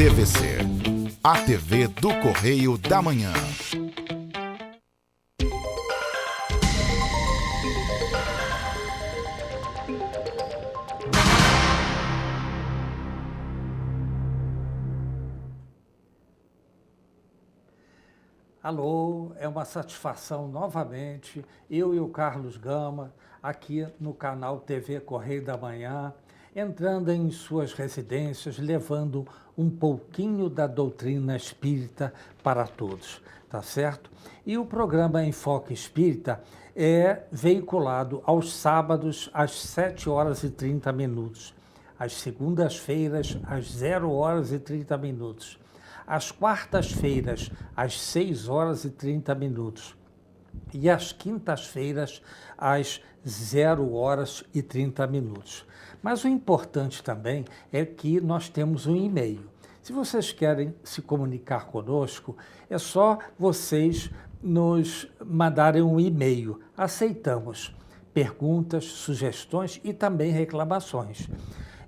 TVC, a TV do Correio da Manhã. Alô, é uma satisfação novamente, eu e o Carlos Gama, aqui no canal TV Correio da Manhã, entrando em suas residências, levando um pouquinho da doutrina espírita para todos, tá certo? E o programa Enfoque Espírita é veiculado aos sábados às 7h30, às segundas-feiras às 0h30, às quartas-feiras, às 6h30 e às quintas-feiras, às 0h30. Mas o importante também é que nós temos um e-mail. Se vocês querem se comunicar conosco, é só vocês nos mandarem um e-mail. Aceitamos perguntas, sugestões e também reclamações.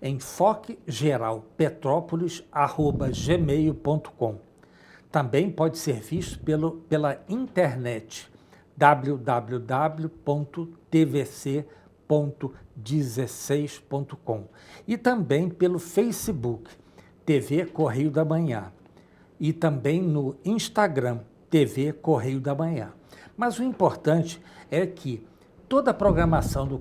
enfoquegeralpetrópolis@gmail.com. Também pode ser visto pela internet www.tvc.16.com e também pelo Facebook TV Correio da Manhã e também no Instagram TV Correio da Manhã. Mas o importante é que toda a programação do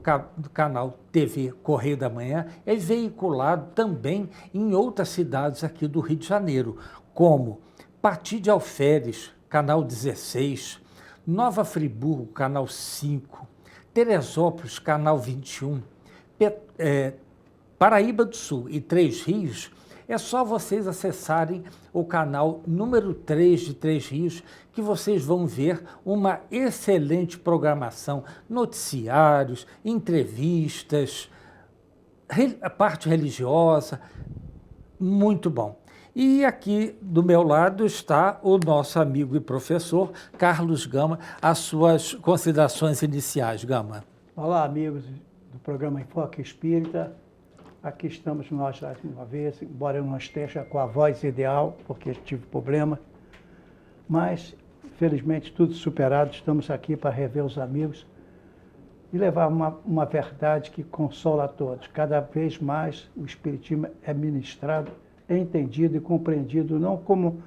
canal TV Correio da Manhã é veiculado também em outras cidades aqui do Rio de Janeiro, como Pati de Alferes, canal 16, Nova Friburgo, canal 5, Teresópolis, canal 21, Paraíba do Sul e Três Rios. É só vocês acessarem o canal número 3 de Três Rios, que vocês vão ver uma excelente programação, noticiários, entrevistas, a parte religiosa, muito bom. E aqui do meu lado está o nosso amigo e professor Carlos Gama, as suas considerações iniciais, Gama. Olá, amigos do programa Enfoque Espírita. Aqui estamos nós mais uma vez, embora eu não esteja com a voz ideal, porque tive problema, mas, felizmente, tudo superado, estamos aqui para rever os amigos e levar uma verdade que consola a todos. Cada vez mais o Espiritismo é ministrado, é entendido e compreendido, não como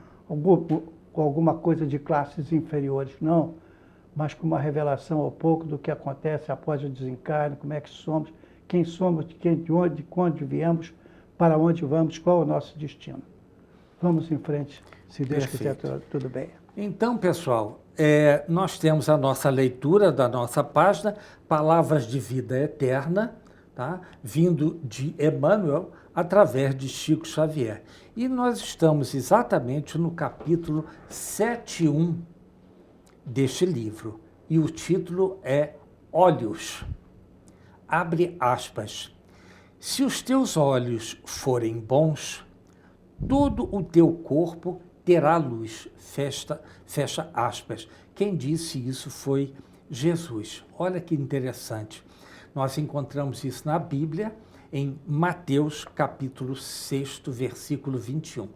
alguma coisa de classes inferiores, não, mas como uma revelação ao pouco do que acontece após o desencarne, como é que somos, quem somos, de onde viemos, para onde vamos, qual é o nosso destino. Vamos em frente, se Deus quiser, tudo bem. Então, pessoal, nós temos a nossa leitura da nossa página, Palavras de Vida Eterna, tá? Vindo de Emmanuel, através de Chico Xavier. E nós estamos exatamente no capítulo 7.1 deste livro. E o título é Olhos. Abre aspas. Se os teus olhos forem bons, todo o teu corpo terá luz. Fecha aspas. Quem disse isso foi Jesus. Olha que interessante. Nós encontramos isso na Bíblia, em Mateus, capítulo 6, versículo 21.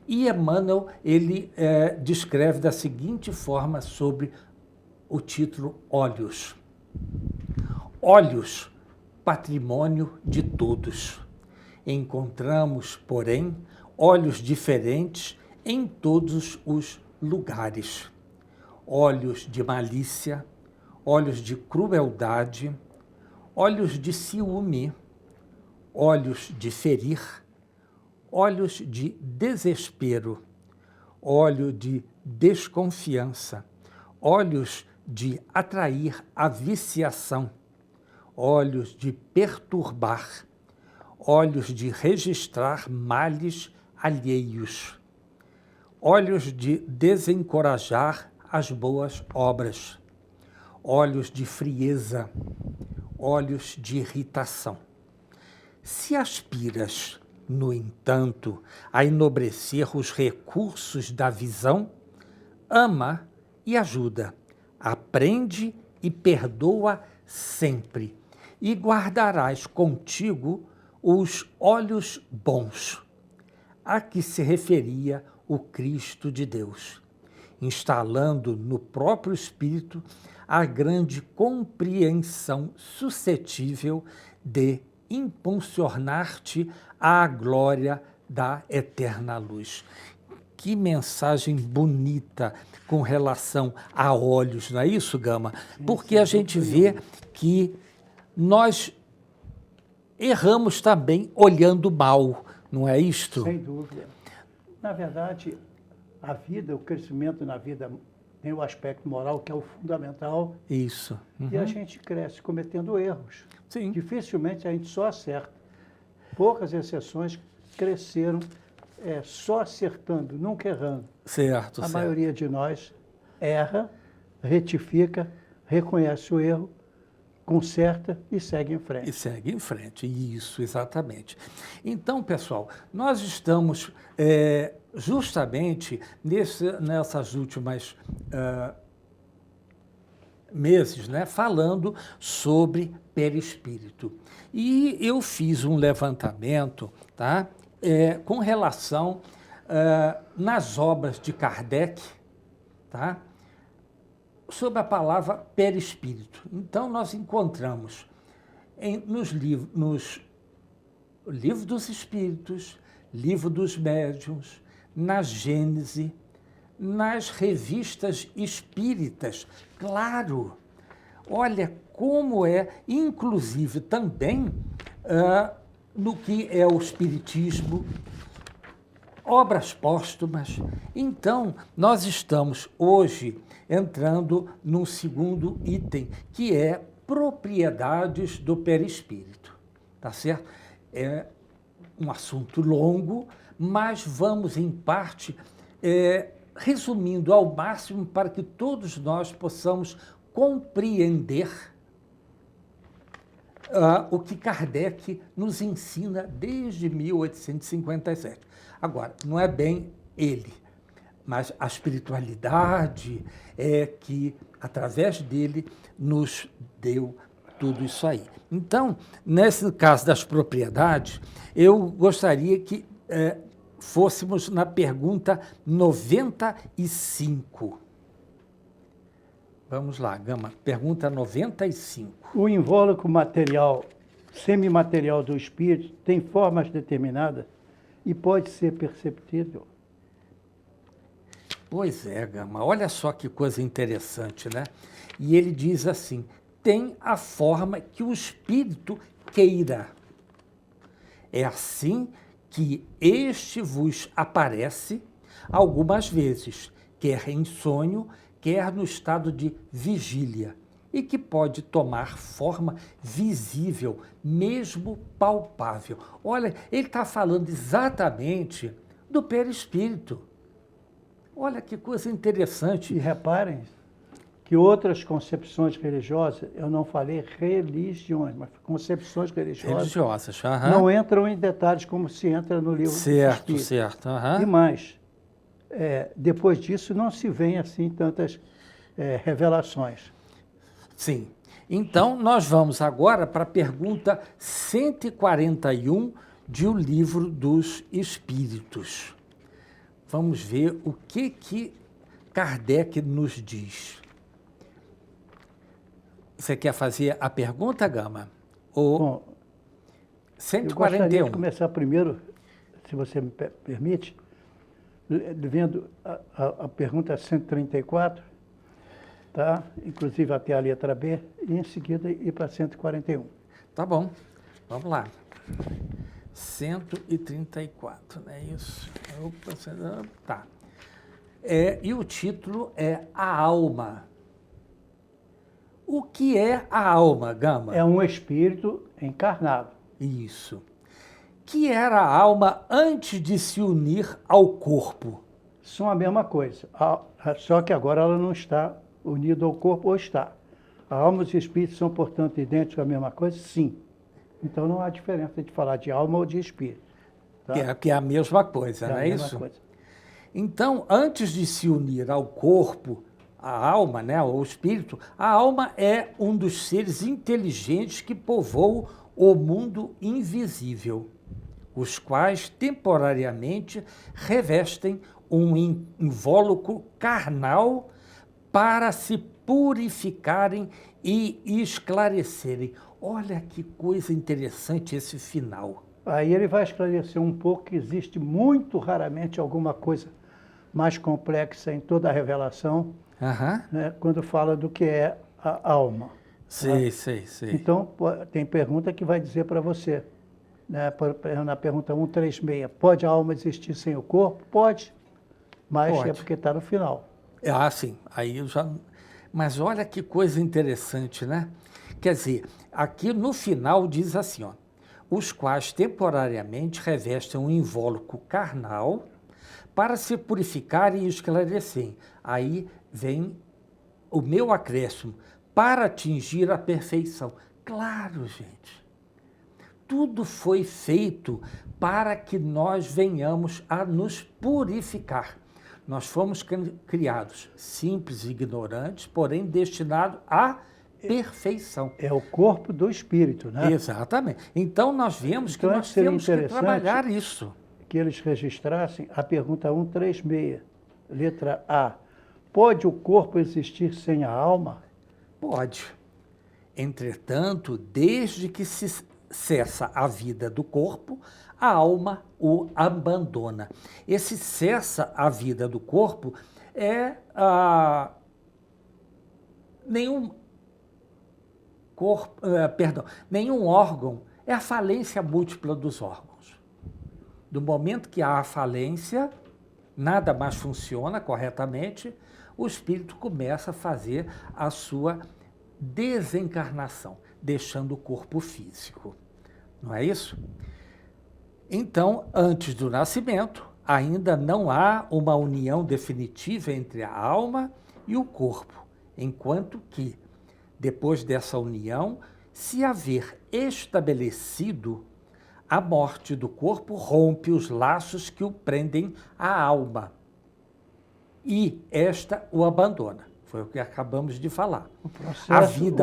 E Emmanuel, ele descreve da seguinte forma sobre o título Olhos. Olhos, patrimônio de todos. Encontramos, porém, olhos diferentes em todos os lugares. Olhos de malícia, olhos de crueldade, olhos de ciúme, olhos de ferir, olhos de desespero, olho de desconfiança, olhos de atrair a viciação, olhos de perturbar, olhos de registrar males alheios, olhos de desencorajar as boas obras, olhos de frieza, olhos de irritação. Se aspiras, no entanto, a enobrecer os recursos da visão, ama e ajuda, aprende e perdoa sempre, e guardarás contigo os olhos bons. a que se referia o Cristo de Deus, instalando no próprio espírito a grande compreensão suscetível de impulsionar-te à glória da eterna luz. Que mensagem bonita com relação a olhos, não é isso, Gama? Porque a gente vê que nós erramos também olhando mal, não é isto? Sem dúvida. Na verdade, a vida, o crescimento na vida tem o aspecto moral, que é o fundamental, Isso. e a gente cresce cometendo erros. Sim. Dificilmente a gente só acerta. Poucas exceções cresceram só acertando, nunca errando. Certo, A certo. maioria de nós erra, retifica, reconhece o erro, conserta e segue em frente. E segue em frente, isso, exatamente. Então, pessoal, nós estamos justamente nessas últimas meses, né, falando sobre perispírito. E eu fiz um levantamento, tá, com relação nas obras de Kardec, tá, sobre a palavra perispírito. Então, nós encontramos nos livros dos Espíritos, Livro dos Médiuns, na Gênese, nas revistas espíritas. Claro, olha como inclusive também no que é o Espiritismo, obras póstumas. Então, nós estamos hoje entrando num segundo item, que é propriedades do perispírito, tá certo? É um assunto longo, mas vamos, em parte, resumindo ao máximo para que todos nós possamos compreender o que Kardec nos ensina desde 1857. Agora, não é bem ele, mas a espiritualidade é que, através dele, nos deu tudo isso aí. Então, nesse caso das propriedades, eu gostaria que fôssemos na pergunta 95. Vamos lá, Gama, pergunta 95. O invólucro material, semimaterial do espírito tem formas determinadas e pode ser perceptível. Pois é, Gama, olha só que coisa interessante, né? E ele diz assim, tem a forma que o espírito queira. É assim que este vos aparece algumas vezes, quer em sonho, quer no estado de vigília, e que pode tomar forma visível, mesmo palpável. Olha, ele está falando exatamente do perispírito. Olha que coisa interessante. E reparem que outras concepções religiosas, eu não falei religiões, mas concepções religiosas, não entram em detalhes como se entra no livro dos Espíritos. Certo. E mais, depois disso não se vê assim tantas revelações. Sim. Então, nós vamos agora para a pergunta 141 de O Livro dos Espíritos. Vamos ver o que Kardec nos diz. Você quer fazer a pergunta, Gama? Bom, 141. eu gostaria de começar primeiro, se você me permite, vendo a pergunta 134, tá? Inclusive até a letra B, e em seguida ir para 141. Tá bom, vamos lá. 134, não é isso? Opa, tá. E o título é A Alma. O que é a alma, Gama? É um espírito encarnado. Isso. Que era a alma antes de se unir ao corpo? São a mesma coisa, só que agora ela não está unida ao corpo, ou está. A alma e os espíritos são, portanto, idênticos à mesma coisa? Sim. Então não há diferença de falar de alma ou de espírito. Tá? Que é a mesma coisa, não é isso? Coisa. Então, antes de se unir ao corpo, a alma, né, ou o espírito, a alma é um dos seres inteligentes que povoam o mundo invisível. os quais temporariamente revestem um invólucro carnal para se purificarem e esclarecerem. Olha que coisa interessante esse final. Aí ele vai esclarecer um pouco que existe muito raramente alguma coisa mais complexa em toda a revelação, Aham. né, quando fala do que é a alma. Sei, sei, sei. Então, tem pergunta que vai dizer para você, né, na pergunta 136, pode a alma existir sem o corpo? Pode, mas Pode. é porque está no final. Ah, sim. Aí eu já. Mas olha que coisa interessante, né? Quer dizer, aqui no final diz assim, ó, os quais temporariamente revestem um invólucro carnal para se purificarem e esclarecerem. Aí vem o meu acréscimo, para atingir a perfeição. Claro, gente. Tudo foi feito para que nós venhamos a nos purificar. Nós fomos criados simples e ignorantes, porém destinados à perfeição. É o corpo do espírito, né? Exatamente. Então nós vemos que Então, nós seria temos que interessante trabalhar isso. que eles registrassem a pergunta 136, letra A. Pode o corpo existir sem a alma? Pode. Entretanto, desde que se cessa a vida do corpo, a alma o abandona. Esse cessa a vida do corpo é nenhum corpo, nenhum órgão, é a falência múltipla dos órgãos. Do momento que há a falência, nada mais funciona corretamente, o espírito começa a fazer a sua desencarnação, deixando o corpo físico. Não é isso? Então, antes do nascimento, ainda não há uma união definitiva entre a alma e o corpo, enquanto que, depois dessa união, se haver estabelecido, a morte do corpo rompe os laços que o prendem à alma e esta o abandona. Foi o que acabamos de falar. O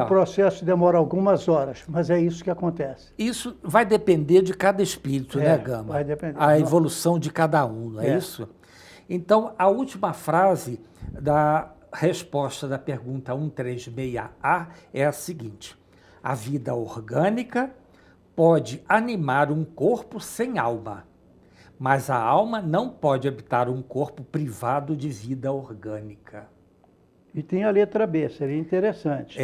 processo demora algumas horas, mas é isso que acontece. Isso vai depender de cada espírito, né, Gama? Vai depender. A evolução de cada um, não é isso? Então, a última frase da resposta da pergunta 136A é a seguinte: a vida orgânica pode animar um corpo sem alma, mas a alma não pode habitar um corpo privado de vida orgânica. E tem a letra B, seria interessante.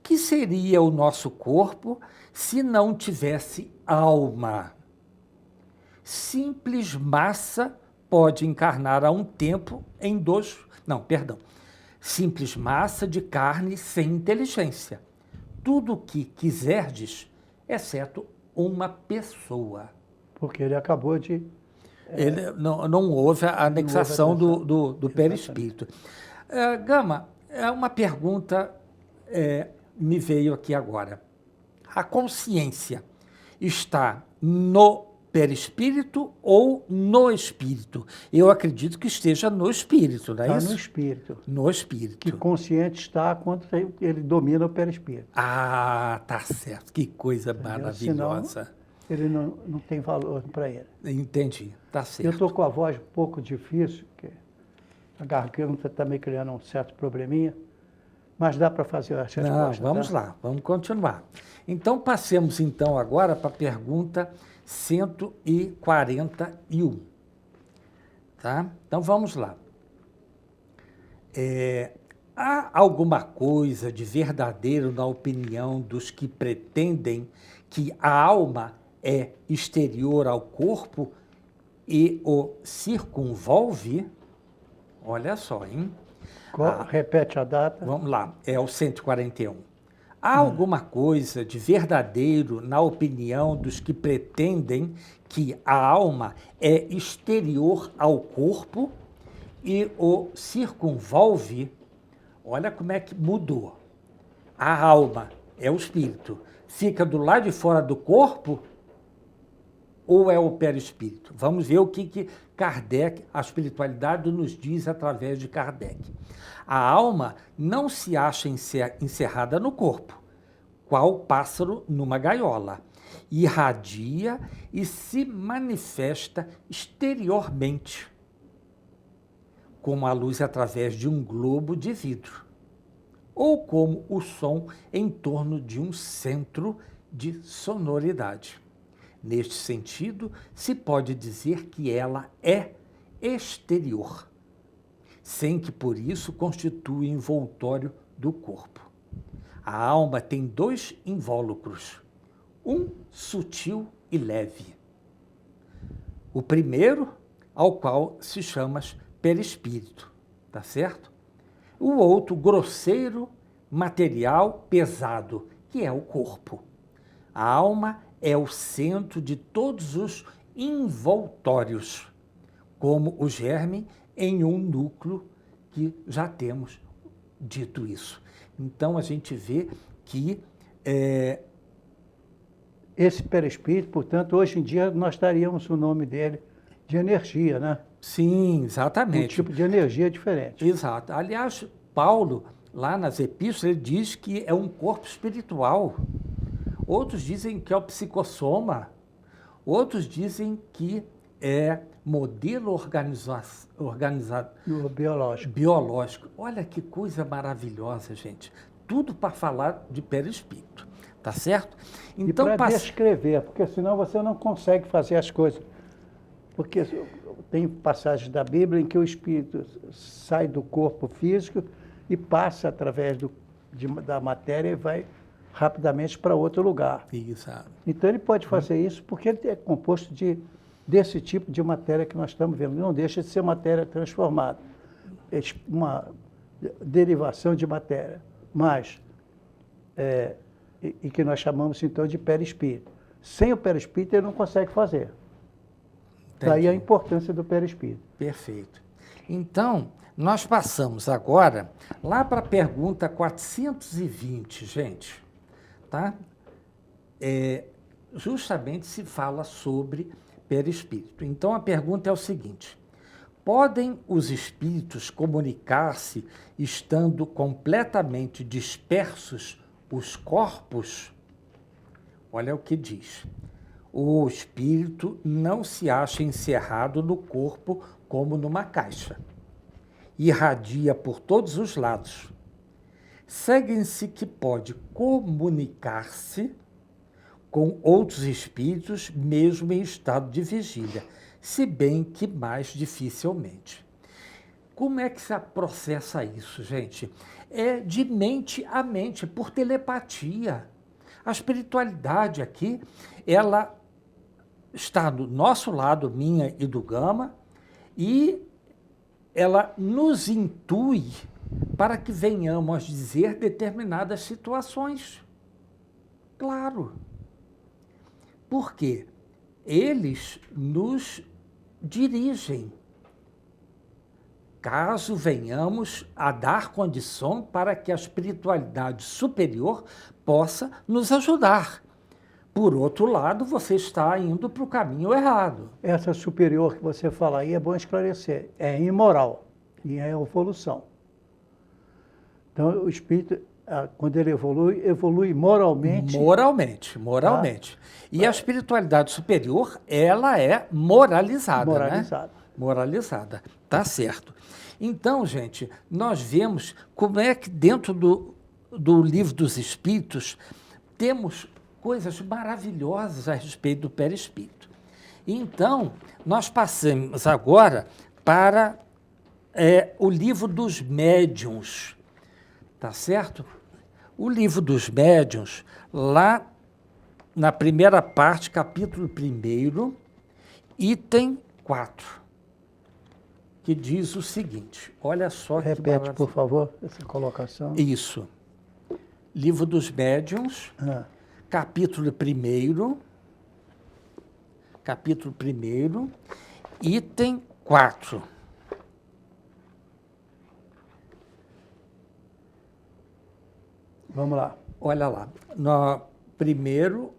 Que seria o nosso corpo se não tivesse alma? Simples massa pode encarnar a um tempo em dois... Não, perdão. Simples massa de carne sem inteligência. Tudo o que quiserdes, exceto uma pessoa. Porque ele acabou de... Ele, não houve a anexação do perispírito. Gama, uma pergunta me veio aqui agora. A consciência está no perispírito ou no espírito? Eu acredito que esteja no espírito, não é isso? Está no espírito. No espírito. Que consciente está quando ele domina o perispírito. Ah, tá certo. Que coisa maravilhosa. Senão, ele não tem valor para ele. Entendi, tá certo. Eu estou com a voz um pouco difícil, porque a garganta está me criando um certo probleminha, mas dá para fazer a resposta. Não, vamos lá, vamos continuar. Então, passemos então agora para a pergunta 141. Tá? Então, vamos lá. Há alguma coisa de verdadeiro na opinião dos que pretendem que a alma é exterior ao corpo e o circunvolve? Olha só, hein? Repete a data. Vamos lá, é o 141. Há alguma coisa de verdadeiro na opinião dos que pretendem que a alma é exterior ao corpo e o circunvolve? Olha como é que mudou. A alma é o espírito. Fica do lado de fora do corpo ou é o perispírito? Vamos ver o que Kardec, a espiritualidade, nos diz através de Kardec. A alma não se acha encerrada no corpo, qual pássaro numa gaiola. irradia e se manifesta exteriormente, como a luz através de um globo de vidro, ou como o som em torno de um centro de sonoridade. Neste sentido, se pode dizer que ela é exterior, sem que por isso constitua envoltório do corpo. A alma tem dois invólucros, um sutil e leve. O primeiro, ao qual se chama perispírito, tá certo? O outro, grosseiro, material, pesado, que é o corpo. A alma é o centro de todos os envoltórios, como o germe em um núcleo, que já temos dito isso. Então, a gente vê que esse perispírito, portanto, hoje em dia nós daríamos o nome dele de energia, né? sim, Um exatamente. tipo de energia diferente. Exato. Aliás, Paulo, lá nas epístolas, ele diz que é um corpo espiritual. Outros dizem que é o psicossoma. Outros dizem que é modelo organizado No biológico. biológico. Olha que coisa maravilhosa, gente. Tudo para falar de perispírito, tá certo? E para descrever, porque senão você não consegue fazer as coisas. Porque tem passagens da Bíblia em que o espírito sai do corpo físico e passa através da matéria e vai rapidamente para outro lugar. Exato. Então ele pode fazer isso porque ele é composto desse tipo de matéria que nós estamos vendo. Não deixa de ser matéria transformada. É uma derivação de matéria, mas e que nós chamamos então de perispírito. Sem o perispírito ele não consegue fazer. Daí a importância do perispírito. Perfeito. Então, nós passamos agora lá para a pergunta 420, gente. Tá? Justamente se fala sobre perispírito. Então, a pergunta é o seguinte: podem os espíritos comunicar-se estando completamente dispersos os corpos? Olha o que diz. O espírito não se acha encerrado no corpo como numa caixa. Irradia por todos os lados. Segue-se que pode comunicar-se com outros espíritos, mesmo em estado de vigília, se bem que mais dificilmente. Como é que se processa isso, gente? É de mente a mente, por telepatia. A espiritualidade aqui, ela está do nosso lado, minha e do Gama, e ela nos intui para que venhamos a dizer determinadas situações. Claro. Por quê? Eles nos dirigem, caso venhamos a dar condição para que a espiritualidade superior possa nos ajudar. Por outro lado, você está indo para o caminho errado. Essa superior que você fala aí é bom esclarecer. É imoral e é evolução. Então, o espírito, quando ele evolui moralmente. Moralmente. E a espiritualidade superior, ela é moralizada, Moralizada. né? Moralizada, tá certo. Então, gente, nós vemos como é que dentro do Livro dos Espíritos temos coisas maravilhosas a respeito do perispírito. Então, nós passamos agora para o Livro dos Médiuns, tá certo? O Livro dos Médiuns, lá na primeira parte, capítulo 1º, item 4, que diz o seguinte, olha só que Repete, maravilha. por favor, essa colocação. Isso. Livro dos Médiuns, capítulo 1º, item 4. Vamos lá. Olha lá, no primeiro,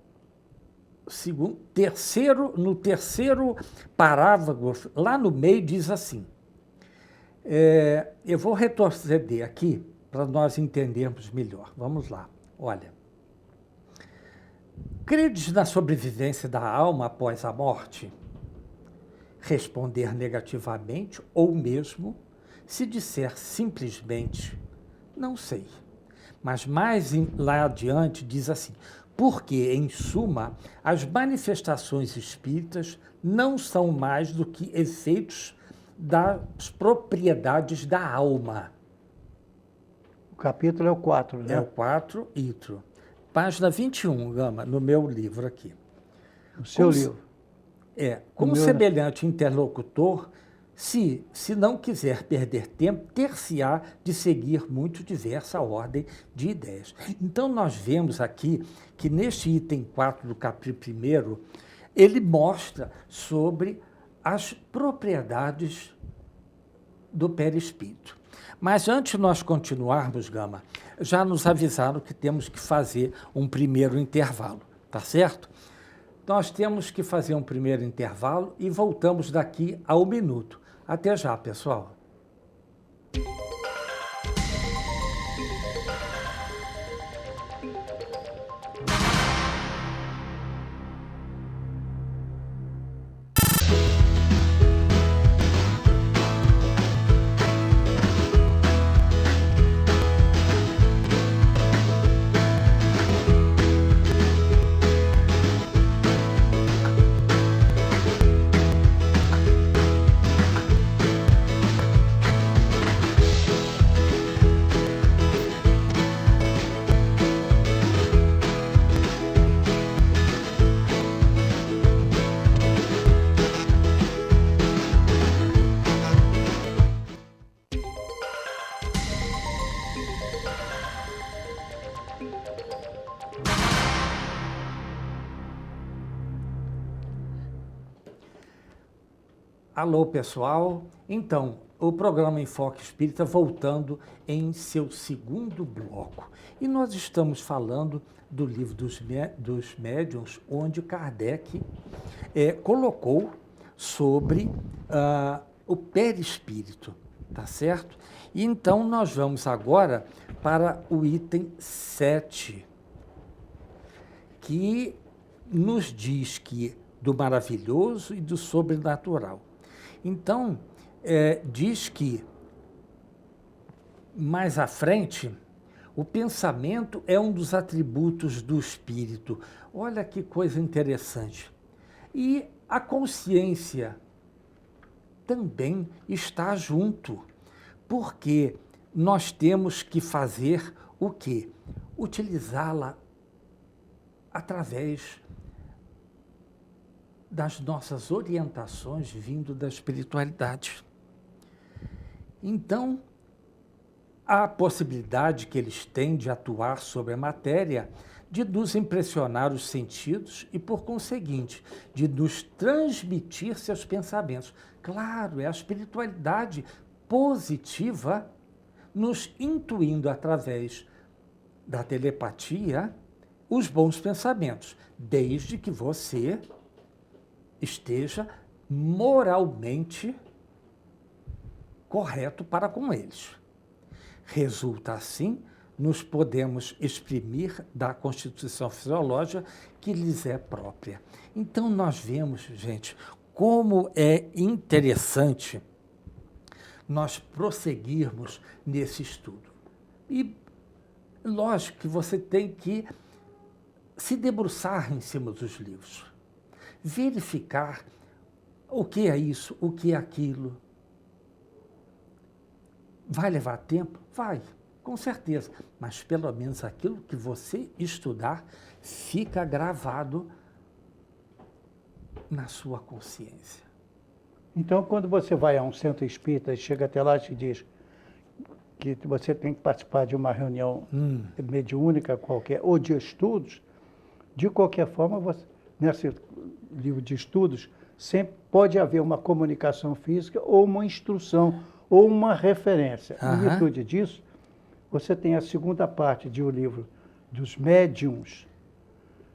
segundo, no terceiro parágrafo, lá no meio diz assim, eu vou retroceder aqui para nós entendermos melhor. Vamos lá, olha. Credes na sobrevivência da alma após a morte? Responder negativamente ou mesmo se disser simplesmente, não sei. Mas lá adiante diz assim, porque, em suma, as manifestações espíritas não são mais do que efeitos das propriedades da alma. O capítulo é o 4, né? É o 4, Itro. Página 21, Gama, no meu livro aqui. O seu livro. Como meu, semelhante interlocutor, se não quiser perder tempo, ter-se-á de seguir muito diversa ordem de ideias. Então, nós vemos aqui que neste item 4 do capítulo 1, ele mostra sobre as propriedades do perispírito. Mas antes de nós continuarmos, Gama, já nos avisaram que temos que fazer um primeiro intervalo, tá certo? Nós temos que fazer um primeiro intervalo e voltamos daqui a 1 minuto. Até já, pessoal. Alô, pessoal. Então, o programa Enfoque Espírita voltando em seu segundo bloco. E nós estamos falando do livro dos médiuns, onde Kardec colocou sobre o perispírito, tá certo? E então nós vamos agora para o item 7, que nos diz que do maravilhoso e do sobrenatural. Então, diz que, mais à frente, o pensamento é um dos atributos do espírito. Olha que coisa interessante. E a consciência também está junto, porque nós temos que fazer o quê? Utilizá-la através das nossas orientações vindo da espiritualidade. Então, há a possibilidade que eles têm de atuar sobre a matéria, de nos impressionar os sentidos e, por conseguinte, de nos transmitir seus pensamentos. Claro, é a espiritualidade positiva nos intuindo através da telepatia os bons pensamentos, desde que você esteja moralmente correto para com eles. Resulta assim, nos podemos exprimir da constituição fisiológica que lhes é própria. Então nós vemos, gente, como é interessante nós prosseguirmos nesse estudo. E lógico que você tem que se debruçar em cima dos livros. Verificar o que é isso, o que é aquilo. Vai levar tempo? Vai, com certeza. Mas pelo menos aquilo que você estudar fica gravado na sua consciência. Então, quando você vai a um centro espírita e chega até lá e te diz que você tem que participar de uma reunião mediúnica qualquer, ou de estudos, de qualquer forma, nesse livro de estudos, sempre pode haver uma comunicação física ou uma instrução ou uma referência. Em virtude disso, você tem a segunda parte de o livro dos médiuns.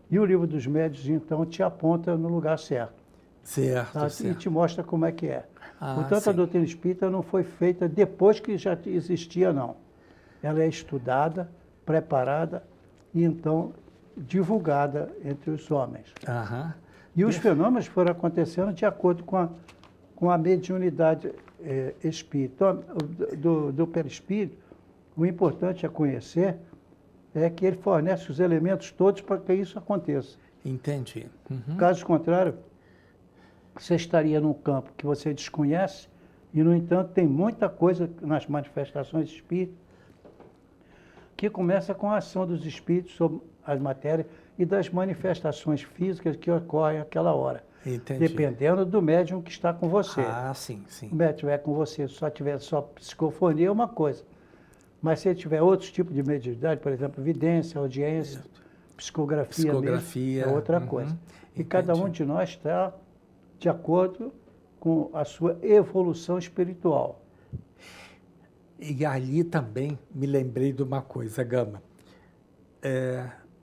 E o livro dos médiuns, então, te aponta no lugar certo. Certo, Tá? certo. E te mostra como é que é. Portanto, sim. a doutrina espírita não foi feita depois que já existia, não. Ela é estudada, preparada, e então divulgada entre os homens. Aham. E os fenômenos foram acontecendo de acordo com a mediunidade espírita. Então, do perispírito, o importante a conhecer é que ele fornece os elementos todos para que isso aconteça. Entendi. Uhum. Caso contrário, você estaria num campo que você desconhece e, no entanto, tem muita coisa nas manifestações espíritas que começa com a ação dos espíritos sobre as matérias e das manifestações físicas que ocorrem naquela hora. Entendi. Dependendo do médium que está com você. Ah, sim, sim. Se o médium estiver com você, se só tiver só psicofonia, é uma coisa. Mas se ele tiver outros tipos de mediunidade, por exemplo, vidência, audiência, psicografia mesmo, é outra coisa. E cada um de nós está de acordo com a sua evolução espiritual. E ali também me lembrei de uma coisa, Gama.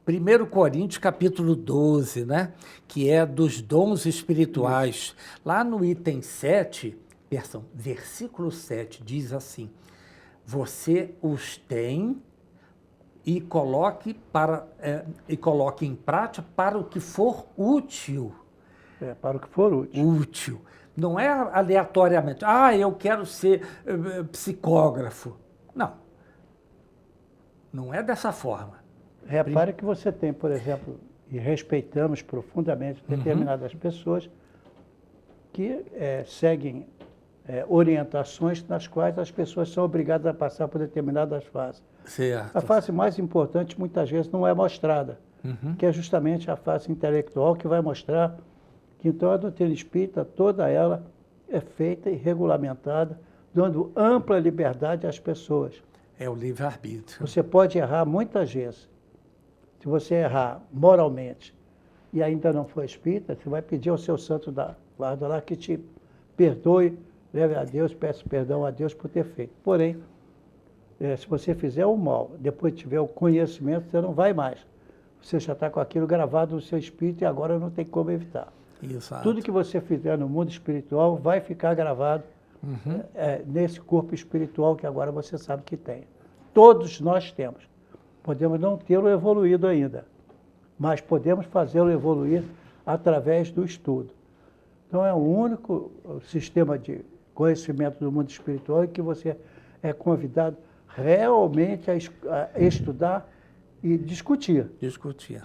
1 Coríntios, capítulo 12, né? Que é dos dons espirituais. Lá no item 7, versículo 7, diz assim: você os tem e coloque em prática para o que for útil. Para o que for útil. Útil. Não é aleatoriamente. Eu quero ser psicógrafo. Não. Não é dessa forma. Repare que você tem, por exemplo, e respeitamos profundamente determinadas pessoas que seguem orientações nas quais as pessoas são obrigadas a passar por determinadas fases. Certo. A fase mais importante, muitas vezes, não é mostrada, que é justamente a fase intelectual, que vai mostrar que, então, a doutrina espírita, toda ela é feita e regulamentada, dando ampla liberdade às pessoas. É o livre-arbítrio. Você pode errar muitas vezes. Se você errar moralmente e ainda não for espírita, você vai pedir ao seu santo da guarda lá que te perdoe, leve a Deus, peça perdão a Deus por ter feito. Porém, se você fizer o mal, depois tiver o conhecimento, você não vai mais. Você já está com aquilo gravado no seu espírito e agora não tem como evitar. Exato. Tudo que você fizer no mundo espiritual vai ficar gravado nesse corpo espiritual que agora você sabe que tem. Todos nós temos. Podemos não tê-lo evoluído ainda, mas podemos fazê-lo evoluir através do estudo. Então, é o único sistema de conhecimento do mundo espiritual em que você é convidado realmente a estudar e discutir. Discutir.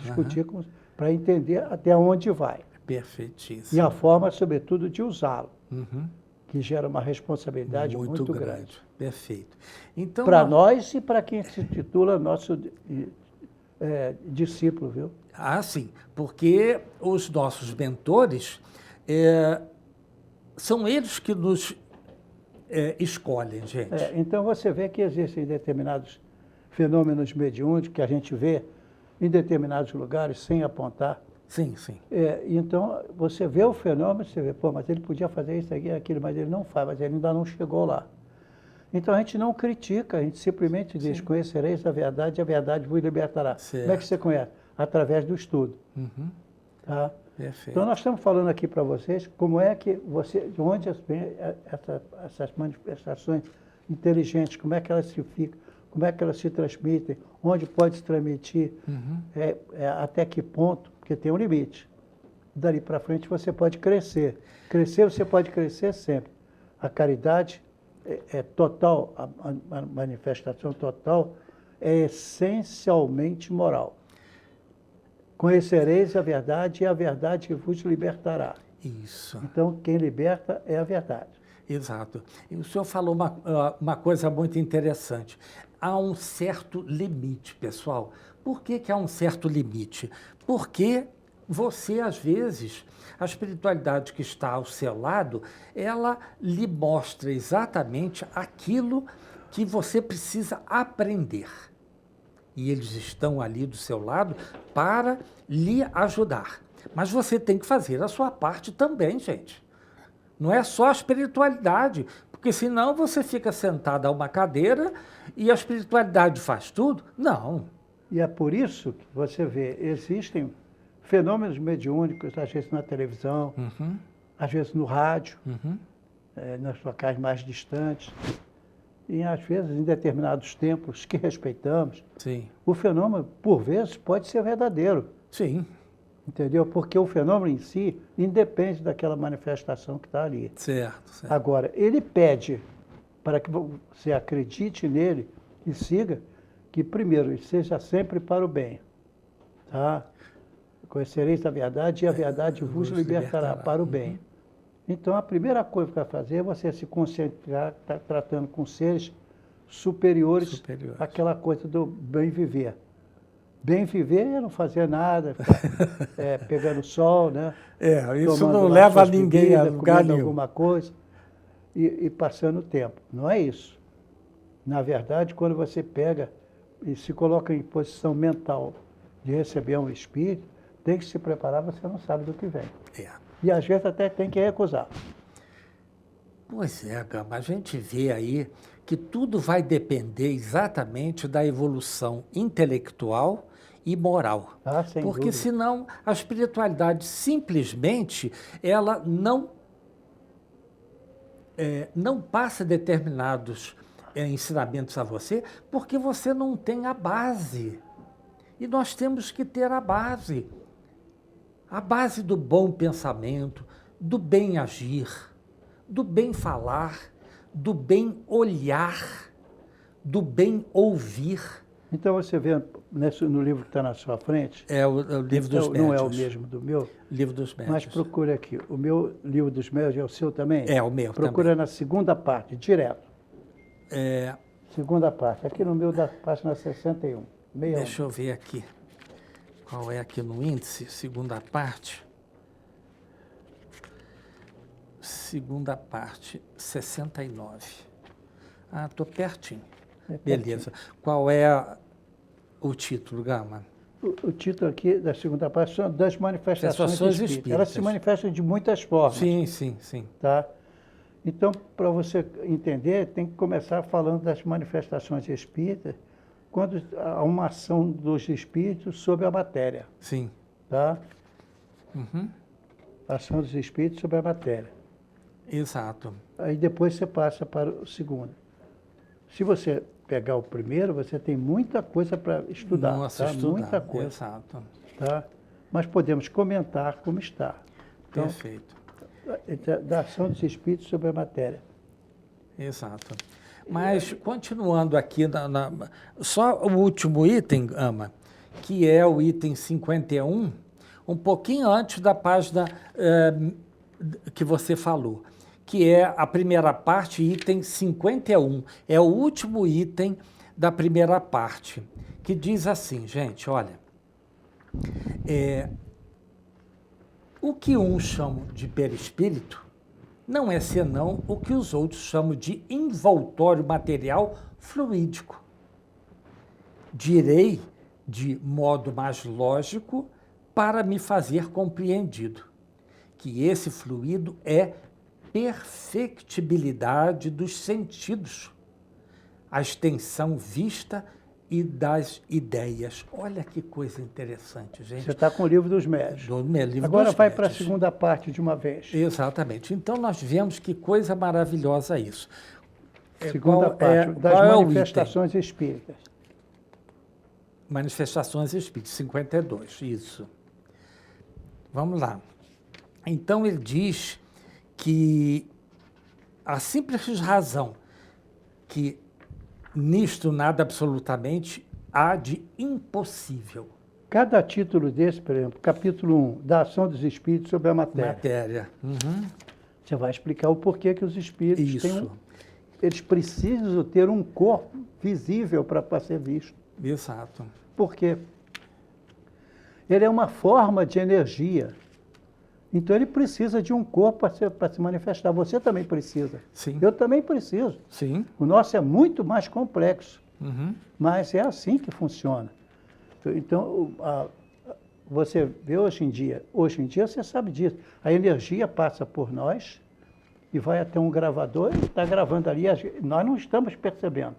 Para entender até onde vai. Perfeitíssimo. E a forma, sobretudo, de usá-lo, que gera uma responsabilidade muito grande. Perfeito. Então, para nós e para quem se titula nosso discípulo, viu? Sim, porque os nossos mentores são eles que nos escolhem, gente. Então você vê que existem determinados fenômenos mediúnicos que a gente vê em determinados lugares sem apontar. Sim, sim. Então você vê o fenômeno, você vê, mas ele podia fazer isso aqui, aquilo, mas ele não faz, mas ele ainda não chegou lá. Então a gente não critica, a gente simplesmente diz: conhecereis a verdade vos libertará. Certo. Como é que você conhece? Através do estudo. Tá? Perfeito. Então nós estamos falando aqui para vocês como é que de onde vêm essas manifestações inteligentes, como é que elas se ficam, como é que elas se transmitem, onde pode se transmitir, até que ponto, porque tem um limite. Dali para frente você pode crescer. Você pode crescer sempre. A caridade é total, a manifestação total é essencialmente moral. Conhecereis a verdade e a verdade vos libertará. Isso. Então, quem liberta é a verdade. Exato. E o senhor falou uma coisa muito interessante. Há um certo limite, pessoal. Por que há um certo limite? Porque você, às vezes, a espiritualidade que está ao seu lado, ela lhe mostra exatamente aquilo que você precisa aprender. E eles estão ali do seu lado para lhe ajudar. Mas você tem que fazer a sua parte também, gente. Não é só a espiritualidade, porque senão você fica sentado a uma cadeira e a espiritualidade faz tudo. Não. E é por isso que você vê, existem fenômenos mediúnicos, às vezes na televisão, às vezes no rádio, nos locais mais distantes. e às vezes em determinados tempos que respeitamos, Sim. o fenômeno, por vezes, pode ser verdadeiro. Sim. Entendeu? Porque o fenômeno em si independe daquela manifestação que está ali. Certo, certo. Agora, ele pede para que você acredite nele e siga, que primeiro, ele seja sempre para o bem. Tá? Conhecereis a verdade e a verdade vos libertará para o bem. Então, a primeira coisa que vai fazer é você se concentrar, tá tratando com seres superiores àquela coisa do bem viver. Bem viver é não fazer nada, ficar, pegando sol, né? Isso tomando não lá leva suas ninguém a bebidas, lugar comendo nenhum. alguma coisa e passando o tempo. Não é isso. Na verdade, quando você pega e se coloca em posição mental de receber um espírito, tem que se preparar, você não sabe do que vem. E às vezes até tem que recusar. Pois é, Gama, a gente vê aí que tudo vai depender exatamente da evolução intelectual e moral. Sem Porque dúvida. senão a espiritualidade simplesmente ela não passa determinados ensinamentos a você porque você não tem a base. E nós temos que ter a base do bom pensamento, do bem agir, do bem falar, do bem olhar, do bem ouvir. Então você vê no livro que está na sua frente. É o livro dos médiuns. Não é o mesmo do meu? Livro dos médiuns. Mas procure aqui. O meu livro dos médiuns é o seu também? É o meu Procura também. na segunda parte, direto. Segunda parte. Aqui no meu da página 61. Deixa eu ver aqui. Qual é aqui no índice? Segunda parte. Segunda parte, 69. Estou pertinho. Beleza. Qual é o título, Gama? O título aqui da segunda parte são das manifestações espíritas. Elas se manifestam de muitas formas. Sim. Tá? Então, para você entender, tem que começar falando das manifestações espíritas, quando há uma ação dos espíritos sobre a matéria. Sim. Tá? Ação dos espíritos sobre a matéria. Exato. Aí depois você passa para o segundo. Se você pegar o primeiro, você tem muita coisa para estudar. Nossa, tá? Muita coisa. Exato. Tá? Mas podemos comentar como está. Então, Perfeito. Da ação dos espíritos sobre a matéria. Exato. Mas, continuando aqui, só o último item, Ama, que é o item 51, um pouquinho antes da página que você falou, que é a primeira parte, item 51. É o último item da primeira parte, que diz assim, gente, olha, o que uns chamam de perispírito não é senão o que os outros chamam de envoltório material fluídico. Direi de modo mais lógico para me fazer compreendido que esse fluido é perfectibilidade dos sentidos, a extensão vista e das ideias. Olha que coisa interessante, gente. Você está com o livro dos médiuns. Livro Agora dos vai para a médiuns. segunda parte de uma vez. Exatamente. Então, nós vemos que coisa maravilhosa isso. Segunda parte, das manifestações espíritas. Manifestações espíritas, 52, isso. Vamos lá. Então, ele diz que a simples razão que nisto nada absolutamente há de impossível. Cada título desse, por exemplo, capítulo 1, da ação dos espíritos sobre a matéria. Você vai explicar o porquê que os espíritos têm eles precisam ter um corpo visível para ser visto. Exato. Por quê? Ele é uma forma de energia. Então ele precisa de um corpo para se manifestar. Você também precisa. Sim. Eu também preciso. Sim. O nosso é muito mais complexo. Mas é assim que funciona. Então, você vê hoje em dia você sabe disso, a energia passa por nós e vai até um gravador e está gravando ali, nós não estamos percebendo,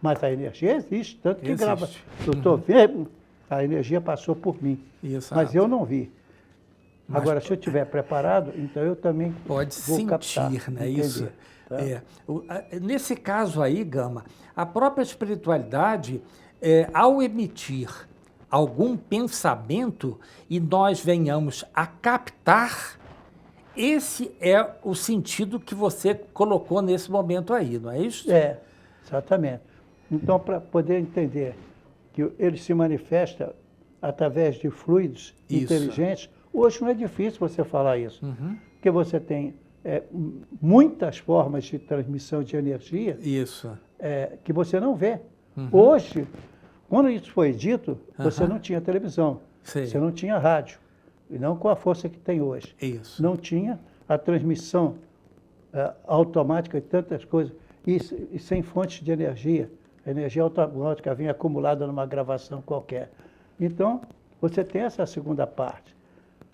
mas a energia existe, tanto que grava. Eu estou vendo, a energia passou por mim, mas eu não vi. Agora, se eu estiver preparado, então eu também pode vou sentir, captar, né? entender, Isso. Tá? Nesse caso aí, Gama, a própria espiritualidade, ao emitir algum pensamento e nós venhamos a captar, esse é o sentido que você colocou nesse momento aí, não é isso? Exatamente. Então, para poder entender que ele se manifesta através de fluidos inteligentes, hoje não é difícil você falar isso, porque você tem muitas formas de transmissão de energia que você não vê. Hoje, quando isso foi dito, você não tinha televisão, você não tinha rádio, e não com a força que tem hoje. Não tinha a transmissão automática de tantas coisas, e sem fontes de energia. A energia automática vinha acumulada numa gravação qualquer. Então, você tem essa segunda parte.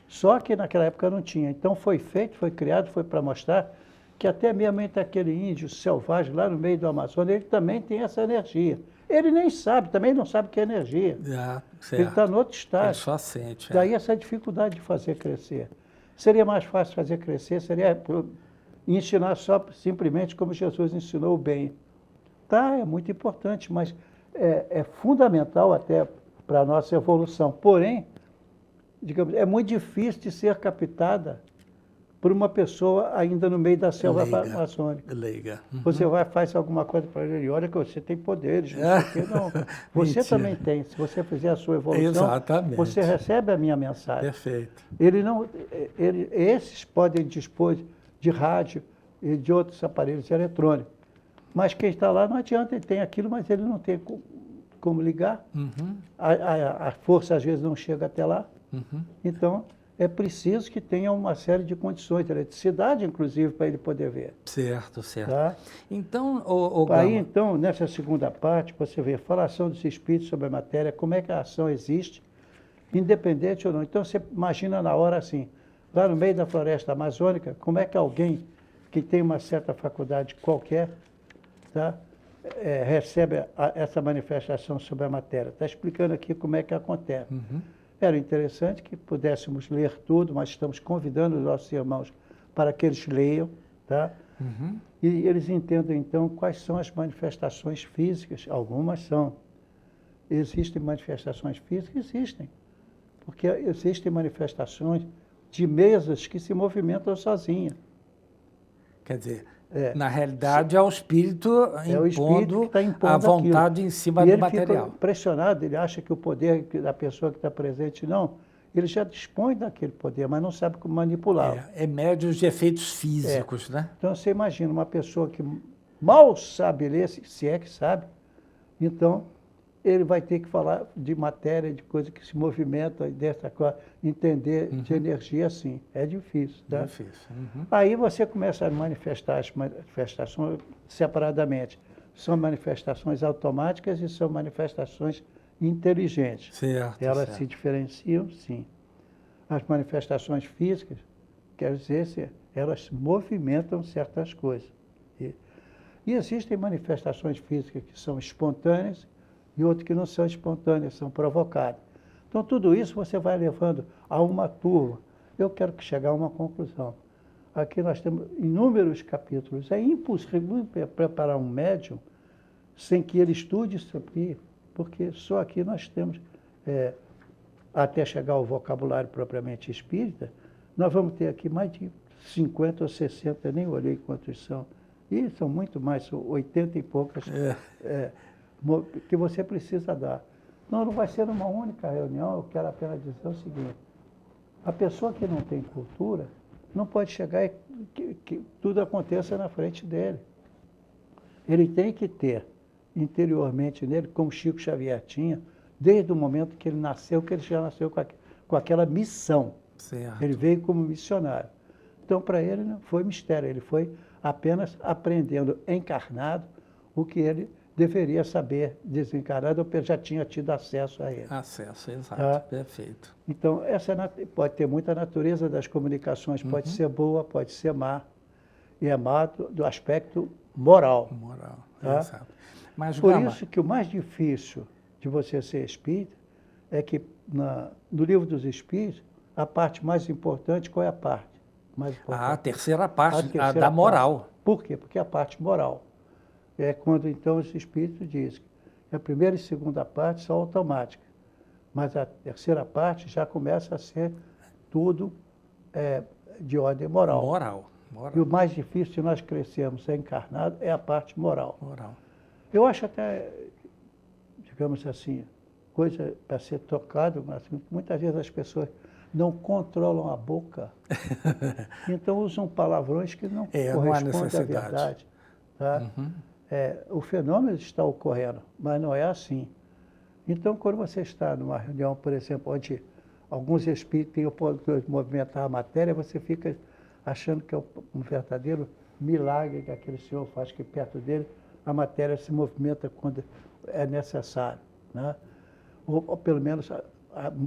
Só que naquela época não tinha. Então foi feito, foi criado, foi para mostrar que até mesmo entre aquele índio selvagem lá no meio do Amazonas, ele também tem essa energia. Ele nem sabe, também não sabe o que é energia. Ele está no outro estágio. Ele só sente. Daí essa dificuldade de fazer crescer. Seria mais fácil fazer crescer, seria ensinar só simplesmente como Jesus ensinou o bem. Tá, é muito importante, mas é fundamental até para a nossa evolução. Porém, digamos, é muito difícil de ser captada por uma pessoa ainda no meio da selva amazônica. Leiga. Você faz alguma coisa para ele, olha que você tem poderes, não sei o quê. Não, você também tem. Se você fizer a sua evolução, você recebe a minha mensagem. Perfeito. Esses podem dispor de rádio e de outros aparelhos eletrônicos. Mas quem está lá não adianta, ele tem aquilo, mas ele não tem como ligar. A força às vezes não chega até lá. Então, é preciso que tenha uma série de condições, de eletricidade, inclusive, para ele poder ver. Certo. Tá? Então, aí, então, nessa segunda parte, você vê a falação dos espíritos sobre a matéria, como é que a ação existe, independente ou não. Então, você imagina na hora assim, lá no meio da floresta amazônica, como é que alguém que tem uma certa faculdade qualquer, tá, recebe essa manifestação sobre a matéria. Está explicando aqui como é que acontece. Era interessante que pudéssemos ler tudo, mas estamos convidando os nossos irmãos para que eles leiam, tá? E eles entendam, então, quais são as manifestações físicas. Algumas são. Existem manifestações físicas? Existem. Porque existem manifestações de mesas que se movimentam sozinhas. Quer dizer, na realidade é o espírito impondo a vontade aquilo. em cima do material. Ele fica impressionado, ele acha que o poder da pessoa que está presente, não. Ele já dispõe daquele poder, mas não sabe como manipulá-lo. É médium de efeitos físicos, né? Então você imagina uma pessoa que mal sabe ler, se é que sabe, então ele vai ter que falar de matéria, de coisa que se movimenta, dessa coisa, entender de energia assim. É difícil, tá? Difícil. Aí você começa a manifestar as manifestações separadamente. São manifestações automáticas e são manifestações inteligentes. Certo. Elas se diferenciam, sim. As manifestações físicas, quer dizer, elas movimentam certas coisas. E existem manifestações físicas que são espontâneas e outras que não são espontâneas, são provocadas. Então, tudo isso você vai levando a uma turma. Eu quero chegar a uma conclusão. Aqui nós temos inúmeros capítulos. É impossível preparar um médium sem que ele estude sobre, porque só aqui nós temos, até chegar ao vocabulário propriamente espírita, nós vamos ter aqui mais de 50 ou 60, nem olhei quantos são. E são muito mais, são 80 e poucas que você precisa dar. Não vai ser uma única reunião, eu quero apenas dizer o seguinte, a pessoa que não tem cultura não pode chegar e que tudo aconteça na frente dele. Ele tem que ter interiormente nele, como Chico Xavier tinha, desde o momento que ele nasceu, que ele já nasceu com aquela missão. Certo. Ele veio como missionário. Então, para ele não foi mistério, ele foi apenas aprendendo encarnado o que ele deveria saber desencarnado, ou já tinha tido acesso a ele. Acesso, exato, perfeito. Então, essa pode ter muita natureza das comunicações, pode ser boa, pode ser má, e é má do aspecto moral. Moral, tá? exato. Mas, por isso que o mais difícil de você ser espírita é que no livro dos espíritos, a parte mais importante, qual é a parte mais importante? A terceira parte, a da moral. Por quê? Porque a parte moral é quando então os espíritos dizem que a primeira e segunda parte são automáticas, mas a terceira parte já começa a ser tudo de ordem moral. Moral. E o mais difícil de nós crescermos encarnado é a parte moral. Moral. Eu acho até, digamos assim, coisa para ser tocado, mas muitas vezes as pessoas não controlam a boca, então usam palavrões que não não há correspondem à necessidade. verdade. Tá? O fenômeno está ocorrendo, mas não é assim. Então, quando você está numa reunião, por exemplo, onde alguns espíritos têm o poder de movimentar a matéria, você fica achando que é um verdadeiro milagre que aquele senhor faz, que perto dele a matéria se movimenta quando é necessário, né? Ou pelo menos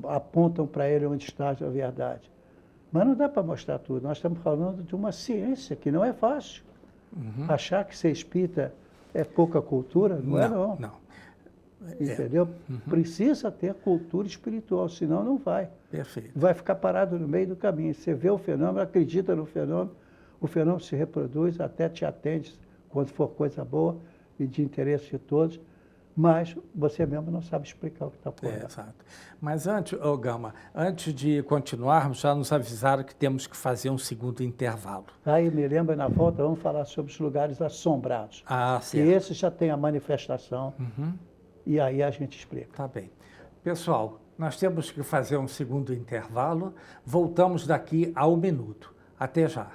apontam para ele onde está a verdade. Mas não dá para mostrar tudo. Nós estamos falando de uma ciência que não é fácil. Achar que ser espírita é pouca cultura, não é não. Entendeu? Precisa ter cultura espiritual, senão não vai. Perfeito. Vai ficar parado no meio do caminho. Você vê o fenômeno, acredita no fenômeno, o fenômeno se reproduz, até te atende quando for coisa boa e de interesse de todos, mas você mesmo não sabe explicar o que está ocorrendo. Exato. Mas antes, Gama, antes de continuarmos, já nos avisaram que temos que fazer um segundo intervalo. Aí me lembra, na volta, vamos falar sobre os lugares assombrados. Certo. E esse já tem a manifestação, e aí a gente explica. Tá bem. Pessoal, nós temos que fazer um segundo intervalo. Voltamos daqui a 1 minuto. Até já.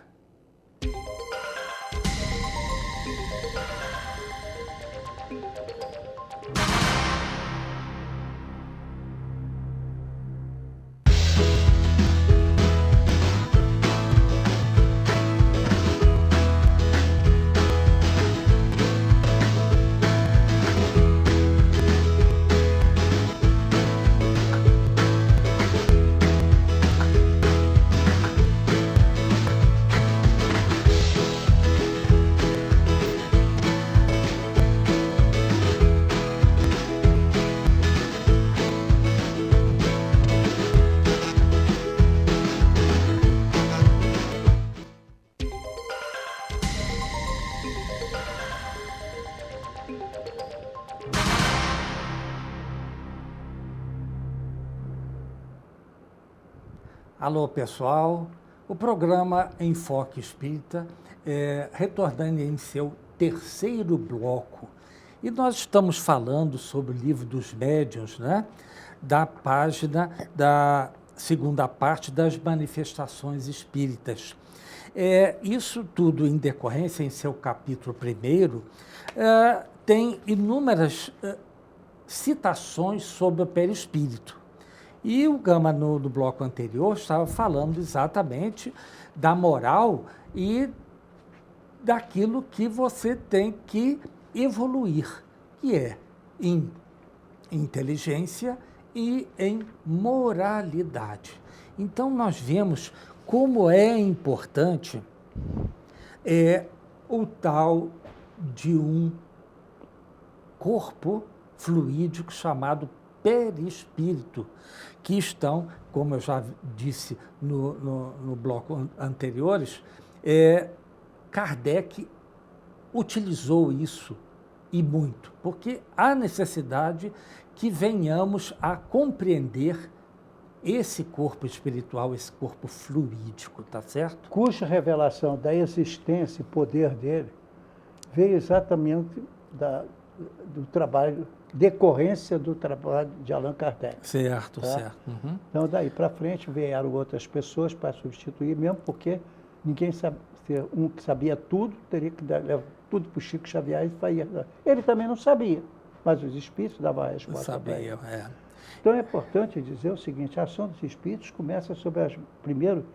Alô, pessoal. O programa Enfoque Espírita retornando em seu terceiro bloco. E nós estamos falando sobre o Livro dos Médiuns, né? Da página da segunda parte das manifestações espíritas. Isso tudo em decorrência, em seu capítulo 1º, tem inúmeras citações sobre o perispírito. E o Gama, no bloco anterior, estava falando exatamente da moral e daquilo que você tem que evoluir, que é em inteligência e em moralidade. Então, nós vemos como é importante o tal de um corpo fluídico chamado perispírito, que estão, como eu já disse no bloco anteriores, Kardec utilizou isso e muito, porque há necessidade que venhamos a compreender esse corpo espiritual, esse corpo fluídico, tá certo? Cuja revelação da existência e poder dele veio exatamente do trabalho, decorrência do trabalho de Allan Kardec. Certo, tá? certo. Então, daí para frente, vieram outras pessoas para substituir, mesmo porque ninguém sabe, um que sabia tudo, teria que levar tudo para o Chico Xavier e faria. Ele também não sabia, mas os espíritos davam a resposta para ele. Então, é importante dizer o seguinte, a ação dos espíritos começa sobre primeiro,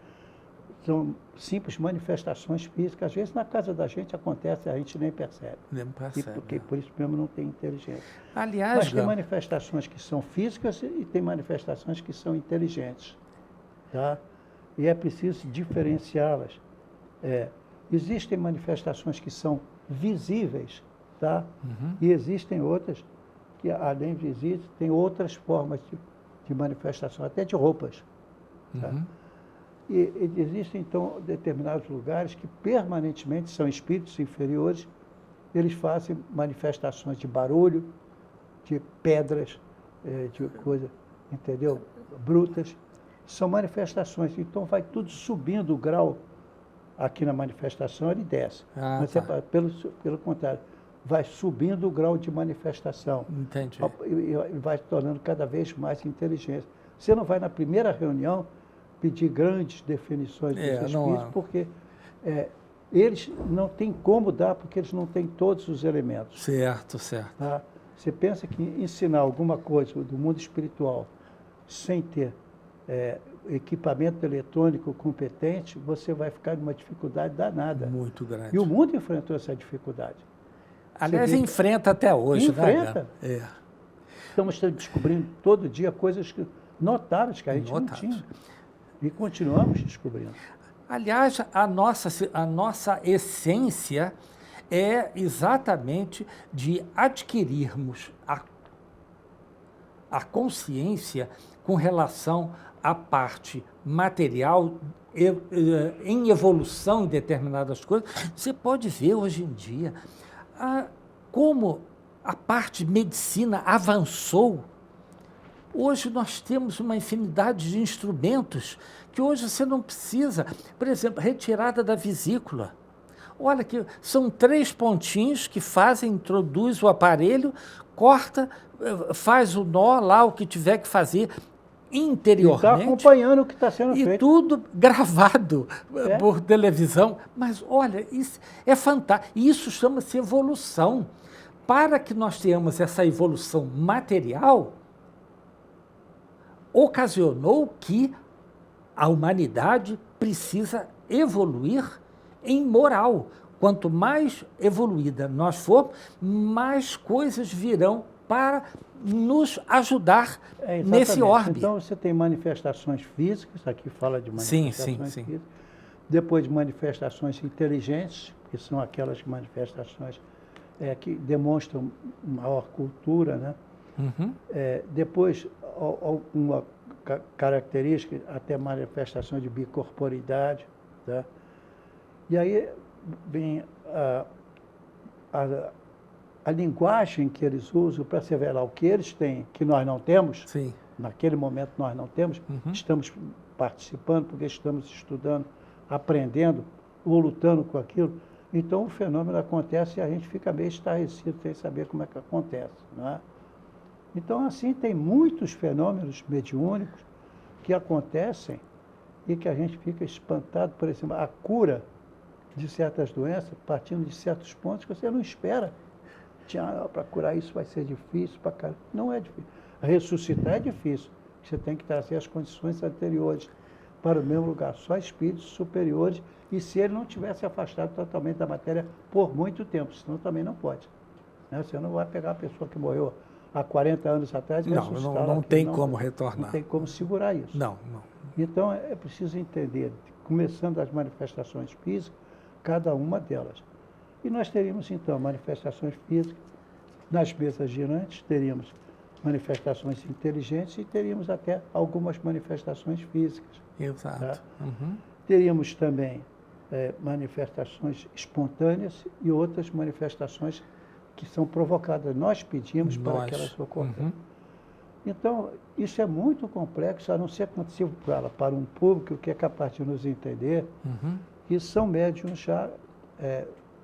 são simples manifestações físicas. Às vezes, na casa da gente acontece, a gente nem percebe. Nem percebe. Porque por isso mesmo não tem inteligência. Aliás, mas tem manifestações que são físicas e tem manifestações que são inteligentes. Tá? E é preciso diferenciá-las. Existem manifestações que são visíveis, tá? E existem outras que, além de visíveis, tem outras formas de manifestação, até de roupas. Tá? E existem, então, determinados lugares que permanentemente são espíritos inferiores, eles fazem manifestações de barulho, de pedras, de coisa, entendeu? Brutas. São manifestações. Então, vai tudo subindo o grau. Aqui na manifestação ele desce. Mas tá. pelo contrário, vai subindo o grau de manifestação. Entendi. E vai se tornando cada vez mais inteligente. Você não vai na primeira reunião pedir grandes definições dos espíritos, porque eles não têm como dar, porque eles não têm todos os elementos. Certo, certo. Tá? Você pensa que ensinar alguma coisa do mundo espiritual sem ter equipamento eletrônico competente, você vai ficar numa dificuldade danada. Muito grande. E o mundo enfrentou essa dificuldade. Aliás, enfrenta até hoje, enfrenta. né? Estamos descobrindo todo dia coisas notáveis que a gente não tinha. E continuamos descobrindo. Aliás, a nossa essência é exatamente de adquirirmos a consciência com relação à parte material em evolução em determinadas coisas. Você pode ver hoje em dia como a parte de medicina avançou. Hoje nós temos uma infinidade de instrumentos que hoje você não precisa. Por exemplo, retirada da vesícula. Olha que são 3 pontinhos que introduz o aparelho, corta, faz o nó lá, o que tiver que fazer interiormente. Está acompanhando o que está sendo feito. E tudo gravado por televisão. Mas olha, isso é fantástico. Isso chama-se evolução. Para que nós tenhamos essa evolução material, ocasionou que a humanidade precisa evoluir em moral. Quanto mais evoluída nós formos, mais coisas virão para nos ajudar nesse orbe. Então, você tem manifestações físicas, aqui fala de manifestações físicas, depois manifestações inteligentes, que são aquelas manifestações que demonstram maior cultura, né? Uhum. Depois, uma característica, até manifestações de bicorporidade, tá? E aí vem a linguagem que eles usam para se revelar o que eles têm, que nós não temos. Sim. Naquele momento nós não temos, estamos participando porque estamos estudando, aprendendo ou lutando com aquilo. Então o fenômeno acontece e a gente fica meio estarrecido sem saber como é que acontece, não é? Então, assim, tem muitos fenômenos mediúnicos que acontecem e que a gente fica espantado. Por exemplo, a cura de certas doenças, partindo de certos pontos que você não espera. Para curar isso vai ser difícil para caramba. Não é difícil. Ressuscitar é difícil. Você tem que trazer as condições anteriores para o mesmo lugar. Só espíritos superiores, e se ele não tivesse afastado totalmente da matéria por muito tempo, senão também não pode. Né? Você não vai pegar a pessoa que morreu há 40 anos atrás e não tem como retornar. Não tem como segurar isso. Não. Então, é preciso entender, começando as manifestações físicas, cada uma delas. E nós teríamos, então, manifestações físicas, nas mesas girantes, teríamos manifestações inteligentes e teríamos até algumas manifestações físicas. Exato. Tá? Uhum. Teríamos também manifestações espontâneas e outras manifestações que são provocadas. Nós pedimos para que elas ocorram. Uhum. Então, isso é muito complexo, a não ser possível para um público que é capaz de nos entender, e são médiuns já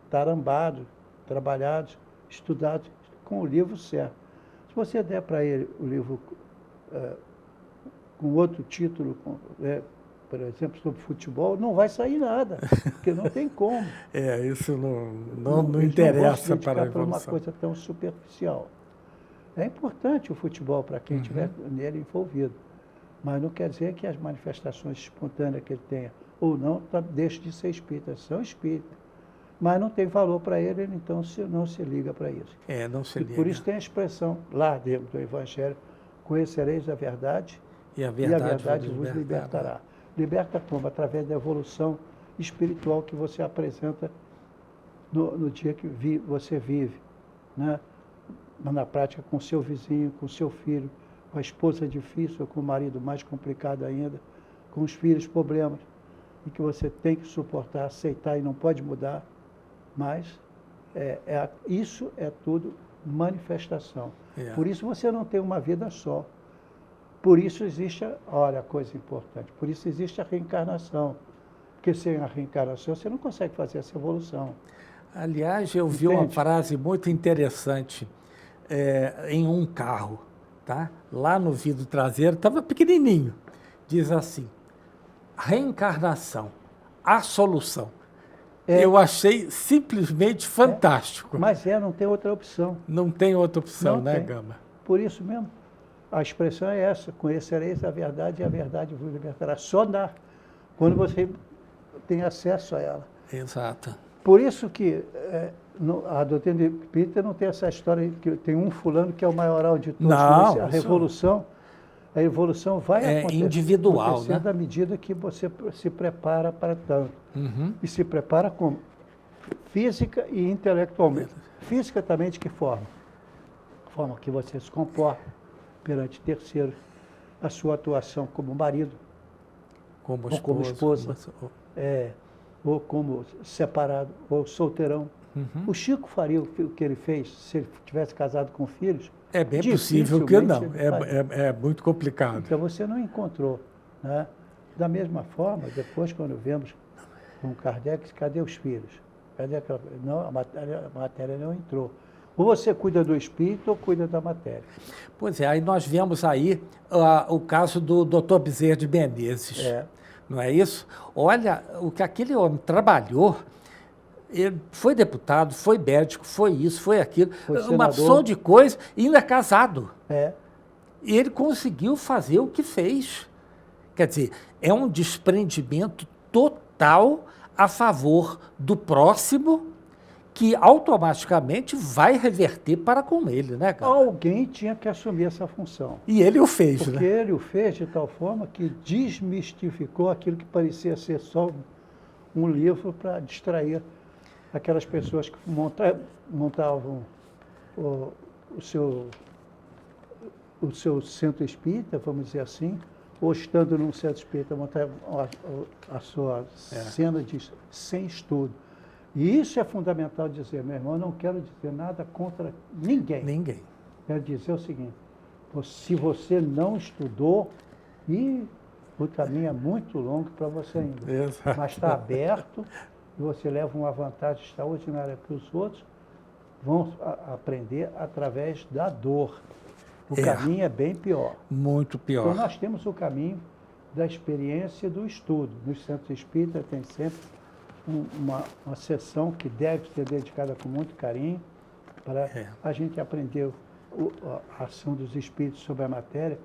tarambados, trabalhados, estudados com o livro certo. Se você der para ele o livro com outro título, por exemplo, sobre futebol, não vai sair nada, porque não tem como. Isso não interessa para a evolução. Por uma coisa tão superficial. É importante o futebol para quem estiver nele envolvido, mas não quer dizer que as manifestações espontâneas que ele tenha ou não deixe de ser espírita. São espíritas, mas não tem valor para ele, então não se liga para isso. Não se liga. Por isso tem a expressão lá dentro do Evangelho: conhecereis a verdade e a verdade vos libertará. Liberta como? Através da evolução espiritual que você apresenta no dia que você vive, né? Na prática com o seu vizinho, com o seu filho, com a esposa difícil, ou com o marido mais complicado ainda, com os filhos problemas, e que você tem que suportar, aceitar e não pode mudar, mas isso é tudo manifestação. É. Por isso você não tem uma vida só. Por isso existe, olha a coisa importante, por isso existe a reencarnação. Porque sem a reencarnação você não consegue fazer essa evolução. Aliás, eu vi uma frase muito interessante em um carro, tá? Lá no vidro traseiro, estava pequenininho. Diz assim, reencarnação, a solução. Eu achei simplesmente fantástico. Mas não tem outra opção. Não tem outra opção, Não né, tem. Gama? Por isso mesmo, a expressão é essa, conhecereis a verdade e a verdade vos libertará. Só dá quando você tem acesso a ela. Exato. Por isso que a doutrina espírita não tem essa história que tem um fulano que é o maioral de todos. Não, a evolução vai acontecer, individual, acontecendo né? à medida que você se prepara para tanto. Uhum. E se prepara como? Física e intelectualmente. Física também de que forma? A forma que você se comporta perante terceiros, a sua atuação como marido, Como ou como esposa, ou como separado, ou solteirão. Uhum. O Chico faria o que ele fez se ele tivesse casado com filhos? É bem possível que não. Dificilmente ele faria. É muito complicado. Então você não encontrou. Né? Da mesma forma, depois quando vemos com Kardec, cadê os filhos? Cadê aquela... Não, a matéria não entrou. Ou você cuida do espírito ou cuida da matéria. Pois é, aí nós vemos aí o caso do Dr. Bezerra de Menezes. Não é isso? Olha, o que aquele homem trabalhou, ele foi deputado, foi médico, foi isso, foi aquilo, Foi uma senador. opção de coisa, e ainda é casado. É. E ele conseguiu fazer o que fez. Quer dizer, é um desprendimento total a favor do próximo, que automaticamente vai reverter para com ele, né, cara? Alguém tinha que assumir essa função. E ele o fez, Porque né? ele o fez de tal forma que desmistificou aquilo que parecia ser só um livro para distrair aquelas pessoas que montavam o seu centro espírita, vamos dizer assim, ou estando num centro espírita, montavam a sua cena sem estudo. E isso é fundamental dizer, meu irmão, eu não quero dizer nada contra ninguém. Ninguém. Quero dizer o seguinte, se você não estudou, o caminho é muito longo para você ainda. Exato. Mas está aberto e você leva uma vantagem extraordinária para os outros, vão aprender através da dor. O caminho é bem pior. Muito pior. Então nós temos o caminho da experiência e do estudo. Nos centros espíritas tem sempre uma sessão que deve ser dedicada com muito carinho para a gente aprender a ação dos espíritos sobre a matéria.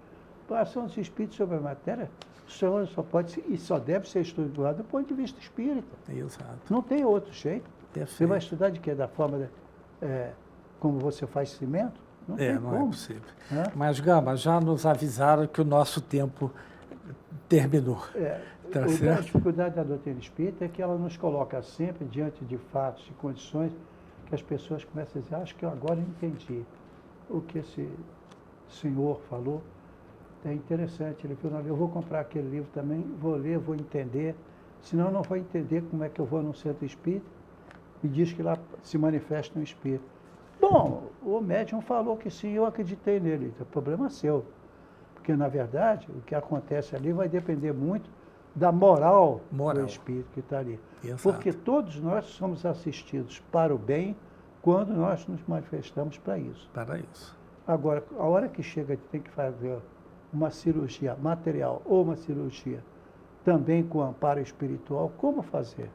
A ação dos espíritos sobre a matéria só pode e só deve ser estudada do ponto de vista espírita. Exato. Não tem outro jeito. Perfeito. Você vai estudar de quê? Da forma como você faz cimento? Não tem não como. é possível. Né? Mas, Gama, já nos avisaram que o nosso tempo terminou. Tá A certo? dificuldade da doutrina espírita é que ela nos coloca sempre diante de fatos e condições que as pessoas começam a dizer, acho que eu agora entendi o que esse senhor falou. É interessante, ele falou, eu vou comprar aquele livro também, vou ler, vou entender, senão eu não vou entender como é que eu vou num centro espírita e diz que lá se manifesta um espírito. Bom, o médium falou que sim, eu acreditei nele, o problema é seu. Porque, na verdade, o que acontece ali vai depender muito da moral do espírito que está ali. Exato. Porque todos nós somos assistidos para o bem quando nós nos manifestamos para isso. Para isso. Agora, a hora que chega, tem que fazer uma cirurgia material ou uma cirurgia também com amparo espiritual, como fazer?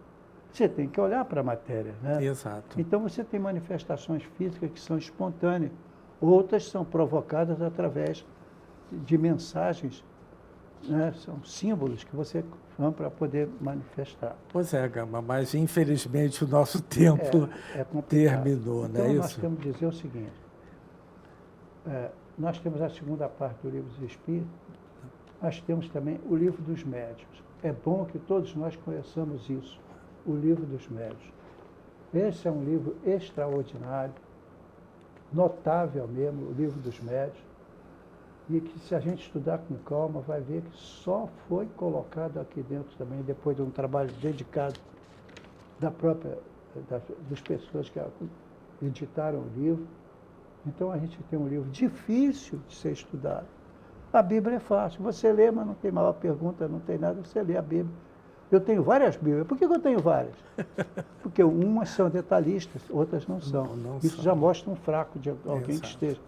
Você tem que olhar para a matéria, né? Exato. Então você tem manifestações físicas que são espontâneas, outras são provocadas através de mensagens, né? São símbolos que você faz para poder manifestar. Pois é, Gama, mas infelizmente o nosso tempo terminou, então, não é nós isso? temos que dizer o seguinte, nós temos a segunda parte do Livro dos Espíritos, nós temos também o Livro dos Médiuns. É bom que todos nós conheçamos isso, o Livro dos Médiuns. Esse é um livro extraordinário, notável mesmo, o Livro dos Médiuns. e que se a gente estudar com calma, vai ver que só foi colocado aqui dentro também, depois de um trabalho dedicado das pessoas que editaram o livro. Então a gente tem um livro difícil de ser estudado. A Bíblia é fácil, você lê, mas não tem maior pergunta, não tem nada, você lê a Bíblia. Eu tenho várias Bíblias. Por que eu tenho várias? Porque umas são detalhistas, outras não são. Isso são. já mostra um fraco de alguém que esteja.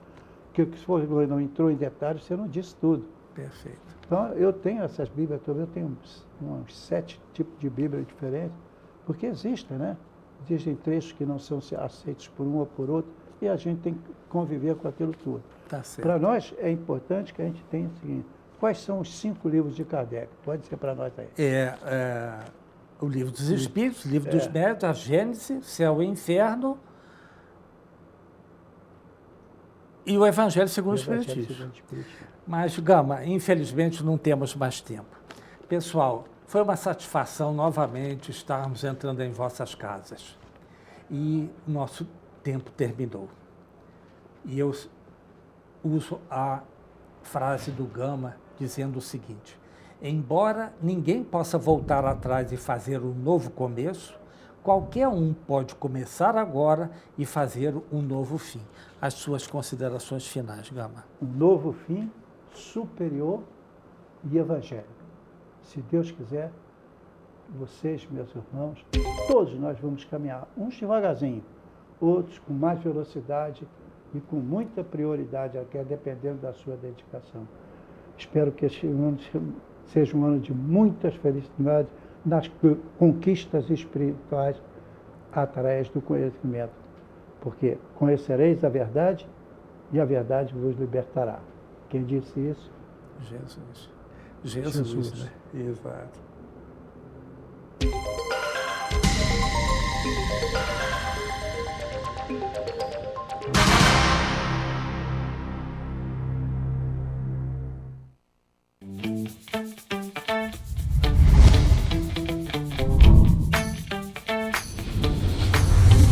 Porque se você não entrou em detalhes, você não disse tudo. Perfeito. Então, eu tenho essas Bíblias todas, eu tenho uns 7 tipos de Bíblia diferentes, porque existem, né? Existem trechos que não são aceitos por um ou por outro, e a gente tem que conviver com aquilo tudo. Tá certo. Para nós, é importante que a gente tenha o seguinte: quais são os 5 livros de Kardec? Pode ser para nós aí. O Livro dos Espíritos, o Livro dos Médiuns, a Gênese, Céu e Inferno e o Evangelho segundo o Espiritismo. Mas, Gama, infelizmente não temos mais tempo. Pessoal, foi uma satisfação novamente estarmos entrando em vossas casas. E nosso tempo terminou. E eu uso a frase do Gama dizendo o seguinte: embora ninguém possa voltar atrás e fazer um novo começo, qualquer um pode começar agora e fazer um novo fim. As suas considerações finais, Gama. Um novo fim superior e evangélico. Se Deus quiser, vocês, meus irmãos, todos nós vamos caminhar, uns devagarzinho, outros com mais velocidade e com muita prioridade, dependendo da sua dedicação. Espero que este ano seja um ano de muitas felicidades nas conquistas espirituais através do conhecimento, porque conhecereis a verdade e a verdade vos libertará. Quem disse isso? Jesus. Né? Exato.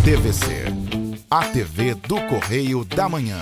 TVC, a TV do Correio da Manhã.